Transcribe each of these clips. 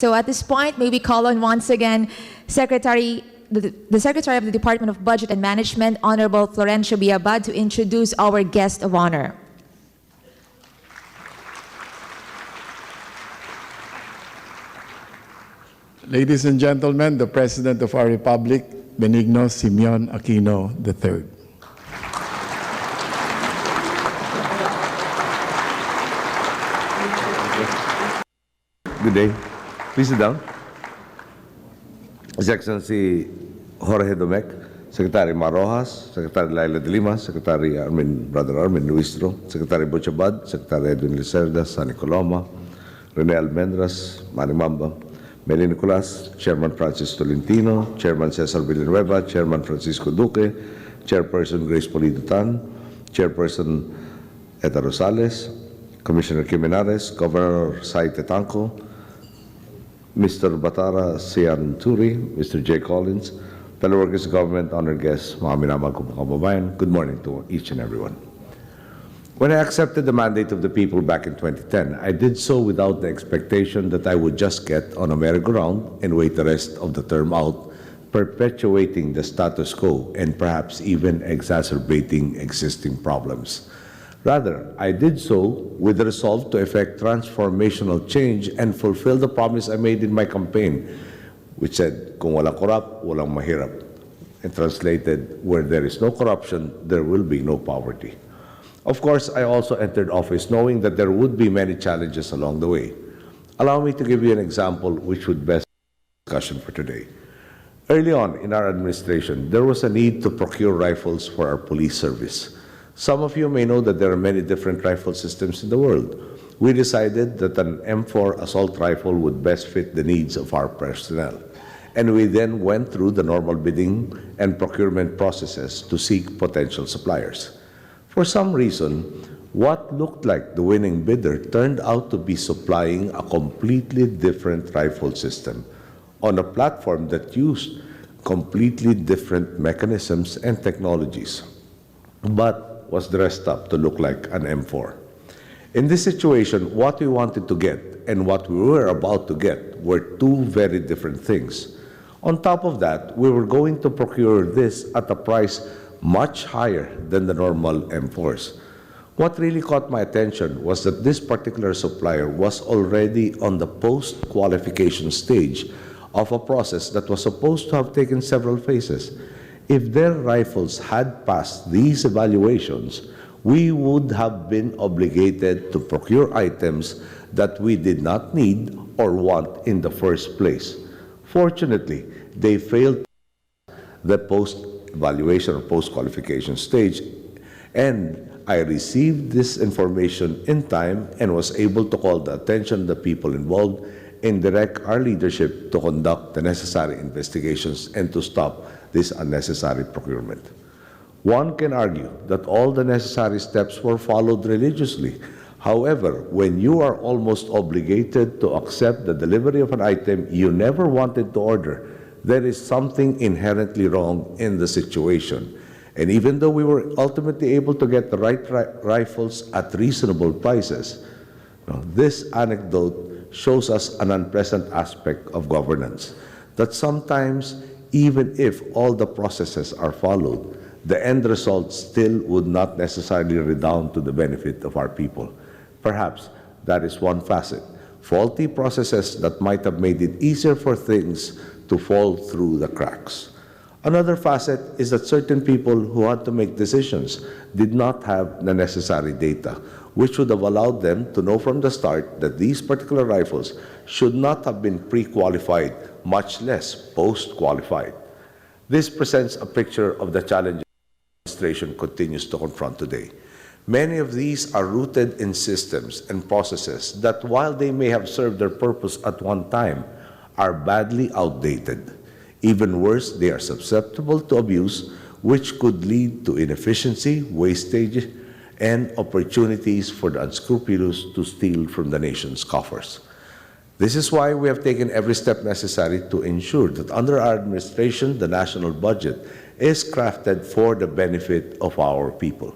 So at this point, may we call on once again the Secretary of the Department of Budget and Management, Honorable Florencio Biabad, to introduce our guest of honor. Ladies and gentlemen, the President of our Republic, Benigno Simeon Aquino III. Good day. Please sit down. His Excellency Jorge Domecq, Secretary Marojas, Secretary Laila de Lima, Secretary Brother Armin Luistro, Secretary Butchabad, Secretary Edwin Licerda, Sani Coloma, Rene Almendras, Manny Mamba, Meli Nicolas, Chairman Francis Tolentino, Chairman Cesar Villanueva, Chairman Francisco Duque, Chairperson Grace Polido-Tan, Chairperson Eta Rosales, Commissioner Jimenez, Governor Sai Tetanco, Mr. Batara Sian Turi, Mr. J. Collins, fellow workers of government, honored guests, mga minamahal ko mga kababayan, good morning to each and everyone. When I accepted the mandate of the people back in 2010, I did so without the expectation that I would just get on a merry-go-round and wait the rest of the term out, perpetuating the status quo and perhaps even exacerbating existing problems. Rather, I did so with the resolve to effect transformational change and fulfill the promise I made in my campaign, which said, kung walang korap, walang mahirap. And translated, where there is no corruption, there will be no poverty. Of course, I also entered office knowing that there would be many challenges along the way. Allow me to give you an example which would best discussion for today. Early on in our administration, there was a need to procure rifles for our police service. Some of you may know that there are many different rifle systems in the world. We decided that an M4 assault rifle would best fit the needs of our personnel. And we then went through the normal bidding and procurement processes to seek potential suppliers. For some reason, what looked like the winning bidder turned out to be supplying a completely different rifle system on a platform that used completely different mechanisms and technologies, but was dressed up to look like an M4. In this situation, what we wanted to get and what we were about to get were two very different things. On top of that, we were going to procure this at a price much higher than the normal M4s. What really caught my attention was that this particular supplier was already on the post-qualification stage of a process that was supposed to have taken several phases. If their rifles had passed these evaluations, we would have been obligated to procure items that we did not need or want in the first place. Fortunately, they failed the post-evaluation or post-qualification stage, and I received this information in time and was able to call the attention of the people involved and direct our leadership to conduct the necessary investigations and to stop this unnecessary procurement. One can argue that all the necessary steps were followed religiously. However, when you are almost obligated to accept the delivery of an item you never wanted to order, there is something inherently wrong in the situation. And even though we were ultimately able to get the right rifles at reasonable prices, this anecdote shows us an unpleasant aspect of governance, that sometimes even if all the processes are followed, the end result still would not necessarily redound to the benefit of our people. Perhaps that is one facet. Faulty processes that might have made it easier for things to fall through the cracks. Another facet is that certain people who had to make decisions did not have the necessary data, which would have allowed them to know from the start that these particular rifles should not have been pre-qualified, much less post-qualified. This presents a picture of the challenges the administration continues to confront today. Many of these are rooted in systems and processes that, while they may have served their purpose at one time, are badly outdated. Even worse, they are susceptible to abuse, which could lead to inefficiency, wastage, and opportunities for the unscrupulous to steal from the nation's coffers. This is why we have taken every step necessary to ensure that under our administration, the national budget is crafted for the benefit of our people.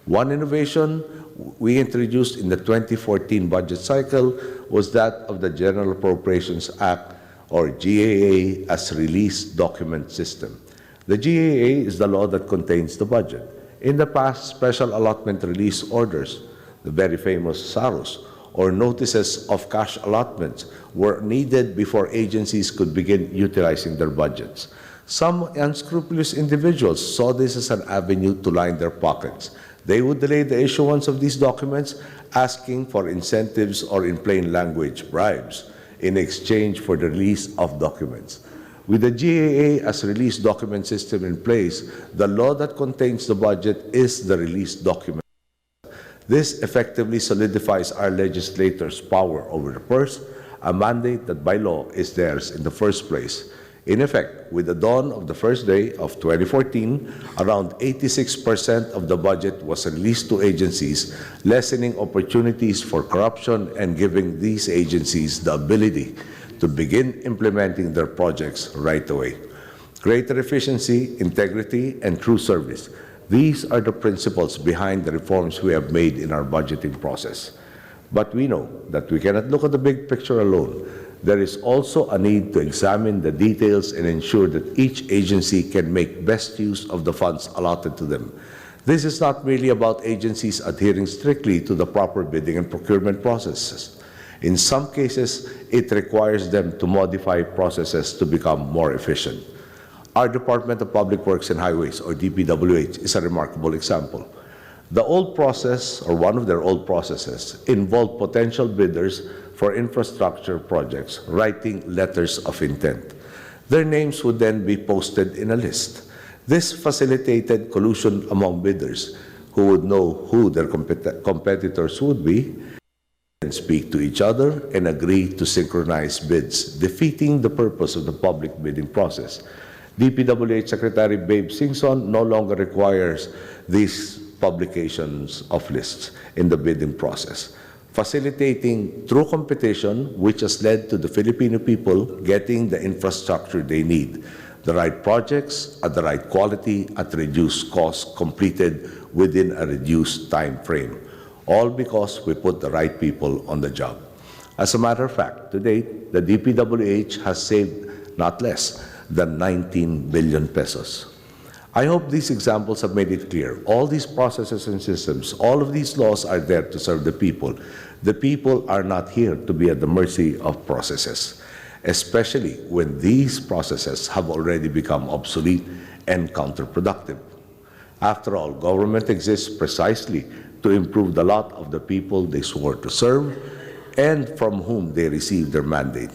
One innovation we introduced in the 2014 budget cycle was that of the General Appropriations Act, or GAA, as release document system. The GAA is the law that contains the budget. In the past, special allotment release orders, the very famous SAROs, or notices of cash allotments, were needed before agencies could begin utilizing their budgets. Some unscrupulous individuals saw this as an avenue to line their pockets. They would delay the issuance of these documents, asking for incentives or, in plain language, bribes, in exchange for the release of documents. With the GAA as release document system in place, the law that contains the budget is the release document. This effectively solidifies our legislators' power over the purse, a mandate that by law is theirs in the first place. In effect, with the dawn of the first day of 2014, around 86% of the budget was released to agencies, lessening opportunities for corruption and giving these agencies the ability to begin implementing their projects right away. Greater efficiency, integrity, and true service. These are the principles behind the reforms we have made in our budgeting process. But we know that we cannot look at the big picture alone. There is also a need to examine the details and ensure that each agency can make best use of the funds allotted to them. This is not merely about agencies adhering strictly to the proper bidding and procurement processes. In some cases, it requires them to modify processes to become more efficient. Our Department of Public Works and Highways, or DPWH, is a remarkable example. The old process, or one of their old processes, involved potential bidders for infrastructure projects writing letters of intent. Their names would then be posted in a list. This facilitated collusion among bidders who would know who their competitors would be and speak to each other and agree to synchronize bids, defeating the purpose of the public bidding process. DPWH Secretary Babe Singson no longer requires these publications of lists in the bidding process, facilitating true competition, which has led to the Filipino people getting the infrastructure they need, the right projects at the right quality at reduced cost, completed within a reduced time frame, all because we put the right people on the job. As a matter of fact, to date, the DPWH has saved not less than 19 billion pesos. I hope these examples have made it clear. All these processes and systems, all of these laws are there to serve the people. The people are not here to be at the mercy of processes, especially when these processes have already become obsolete and counterproductive. After all, government exists precisely to improve the lot of the people they swore to serve and from whom they received their mandate.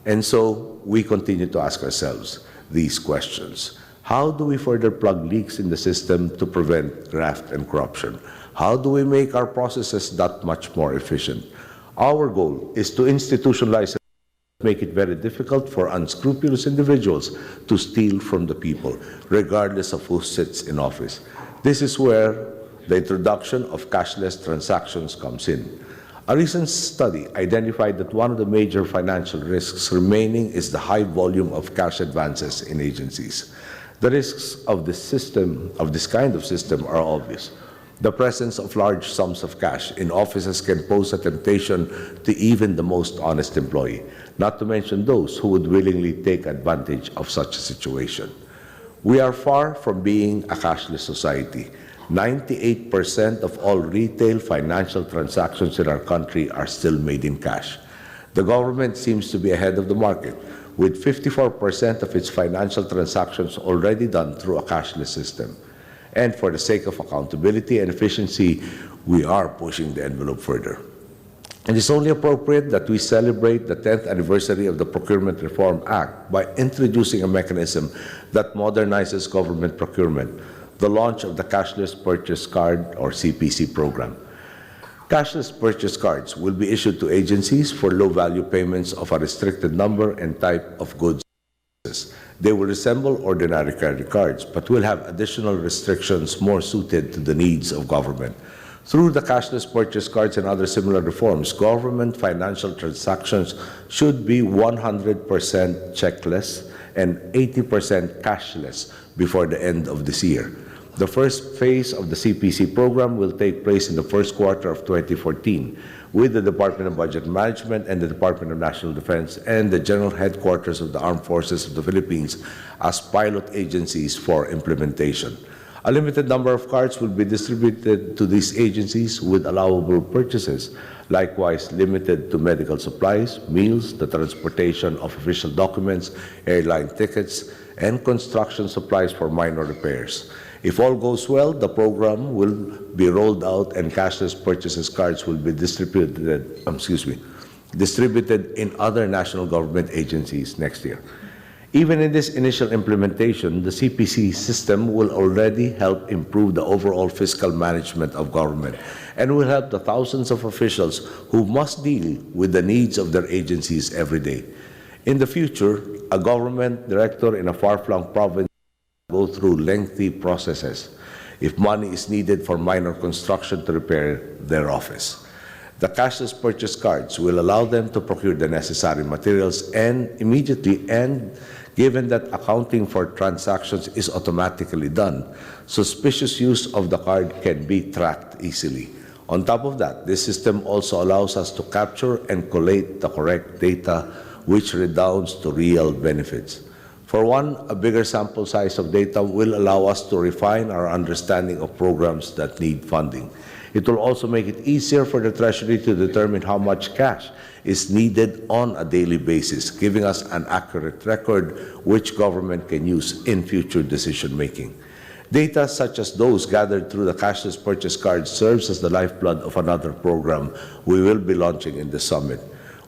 And so we continue to ask ourselves these questions. How do we further plug leaks in the system to prevent graft and corruption? How do we make our processes that much more efficient? Our goal is to institutionalize and make it very difficult for unscrupulous individuals to steal from the people, regardless of who sits in office. This is where the introduction of cashless transactions comes in. A recent study identified that one of the major financial risks remaining is the high volume of cash advances in agencies. The risks of this system, of this kind of system, are obvious. The presence of large sums of cash in offices can pose a temptation to even the most honest employee, not to mention those who would willingly take advantage of such a situation. We are far from being a cashless society. 98% of all retail financial transactions in our country are still made in cash. The government seems to be ahead of the market, with 54% of its financial transactions already done through a cashless system. And for the sake of accountability and efficiency, we are pushing the envelope further. It is only appropriate that we celebrate the 10th anniversary of the Procurement Reform Act by introducing a mechanism that modernizes government procurement, the launch of the Cashless Purchase Card, or CPC program. Cashless purchase cards will be issued to agencies for low-value payments of a restricted number and type of goods. They will resemble ordinary credit cards, but will have additional restrictions more suited to the needs of government. Through the cashless purchase cards and other similar reforms, government financial transactions should be 100% checkless and 80% cashless before the end of this year. The first phase of the CPC program will take place in the first quarter of 2014 with the Department of Budget Management and the Department of National Defense and the General Headquarters of the Armed Forces of the Philippines as pilot agencies for implementation. A limited number of cards will be distributed to these agencies with allowable purchases, likewise limited to medical supplies, meals, the transportation of official documents, airline tickets, and construction supplies for minor repairs. If all goes well, the program will be rolled out and cashless purchases cards will be distributed in other national government agencies next year. Even in this initial implementation, the CPC system will already help improve the overall fiscal management of government and will help the thousands of officials who must deal with the needs of their agencies every day. In the future, a government director in a far-flung province will go through lengthy processes if money is needed for minor construction to repair their office. The cashless purchase cards will allow them to procure the necessary materials and immediately, and given that accounting for transactions is automatically done, suspicious use of the card can be tracked easily. On top of that, this system also allows us to capture and collate the correct data, which redounds to real benefits. For one, a bigger sample size of data will allow us to refine our understanding of programs that need funding. It will also make it easier for the Treasury to determine how much cash is needed on a daily basis, giving us an accurate record which government can use in future decision-making. Data such as those gathered through the cashless purchase card serves as the lifeblood of another program we will be launching in the summit.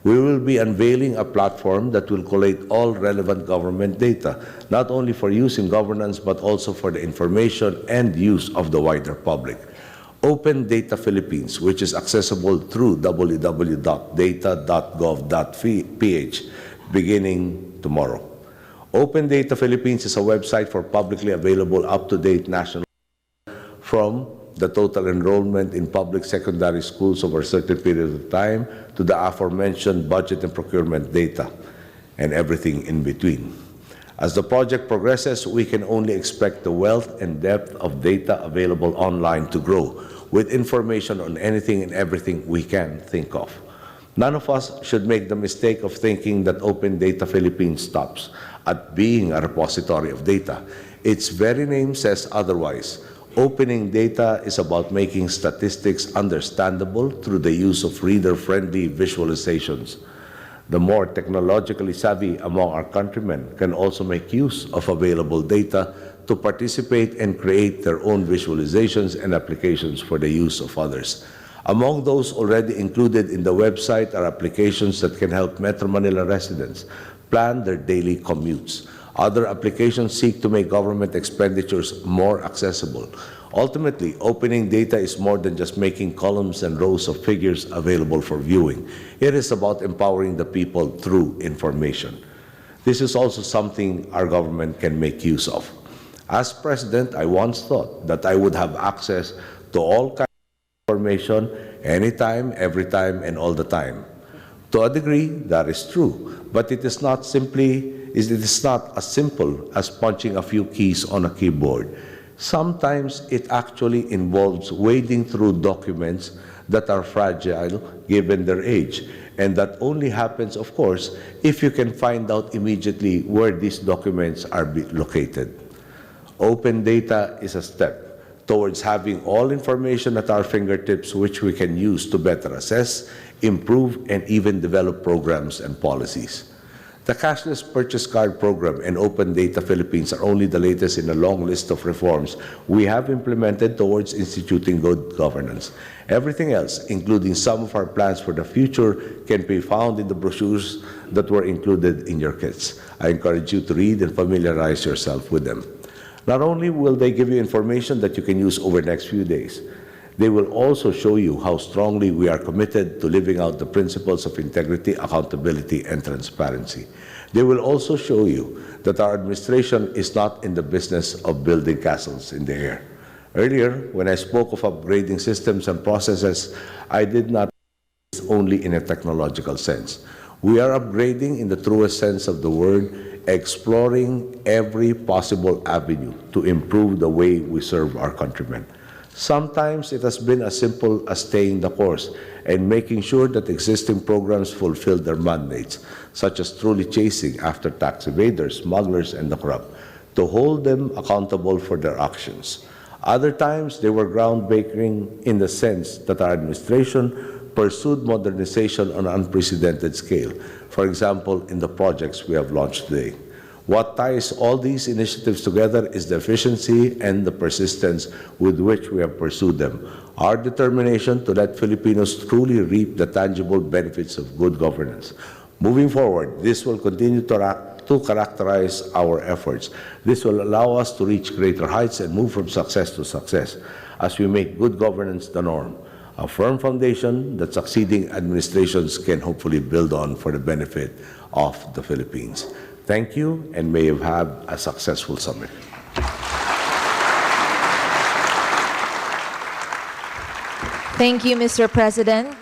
We will be unveiling a platform that will collate all relevant government data, not only for use in governance, but also for the information and use of the wider public. Open Data Philippines, which is accessible through www.data.gov.ph, beginning tomorrow. Open Data Philippines is a website for publicly available up-to-date national from the total enrollment in public secondary schools over a certain period of time to the aforementioned budget and procurement data and everything in between. As the project progresses, we can only expect the wealth and depth of data available online to grow, with information on anything and everything we can think of. None of us should make the mistake of thinking that Open Data Philippines stops at being a repository of data. Its very name says otherwise. Opening data is about making statistics understandable through the use of reader-friendly visualizations. The more technologically savvy among our countrymen can also make use of available data to participate and create their own visualizations and applications for the use of others. Among those already included in the website are applications that can help Metro Manila residents plan their daily commutes. Other applications seek to make government expenditures more accessible. Ultimately, opening data is more than just making columns and rows of figures available for viewing. It is about empowering the people through information. This is also something our government can make use of. As president, I once thought that I would have access to all kinds of information anytime, every time, and all the time. To a degree, that is true, but it is not as simple as punching a few keys on a keyboard. Sometimes it actually involves wading through documents that are fragile given their age, and that only happens, of course, if you can find out immediately where these documents are located. Open data is a step towards having all information at our fingertips which we can use to better assess, improve, and even develop programs and policies. The Cashless Purchase Card Program and Open Data Philippines are only the latest in a long list of reforms we have implemented towards instituting good governance. Everything else, including some of our plans for the future, can be found in the brochures that were included in your kits. I encourage you to read and familiarize yourself with them. Not only will they give you information that you can use over the next few days, they will also show you how strongly we are committed to living out the principles of integrity, accountability, and transparency. They will also show you that our administration is not in the business of building castles in the air. Earlier, when I spoke of upgrading systems and processes, I did not only in a technological sense. We are upgrading in the truest sense of the word exploring every possible avenue to improve the way we serve our countrymen. Sometimes it has been as simple as staying the course and making sure that existing programs fulfill their mandates, such as truly chasing after tax evaders, smugglers, and the corrupt, to hold them accountable for their actions. Other times, they were groundbreaking in the sense that our administration pursued modernization on an unprecedented scale, for example, in the projects we have launched today. What ties all these initiatives together is the efficiency and the persistence with which we have pursued them. Our determination to let Filipinos truly reap the tangible benefits of good governance. Moving forward, this will continue to characterize our efforts. This will allow us to reach greater heights and move from success to success as we make good governance the norm, a firm foundation that succeeding administrations can hopefully build on for the benefit of the Philippines. Thank you, and may you have a successful summit. Thank you, Mr. President.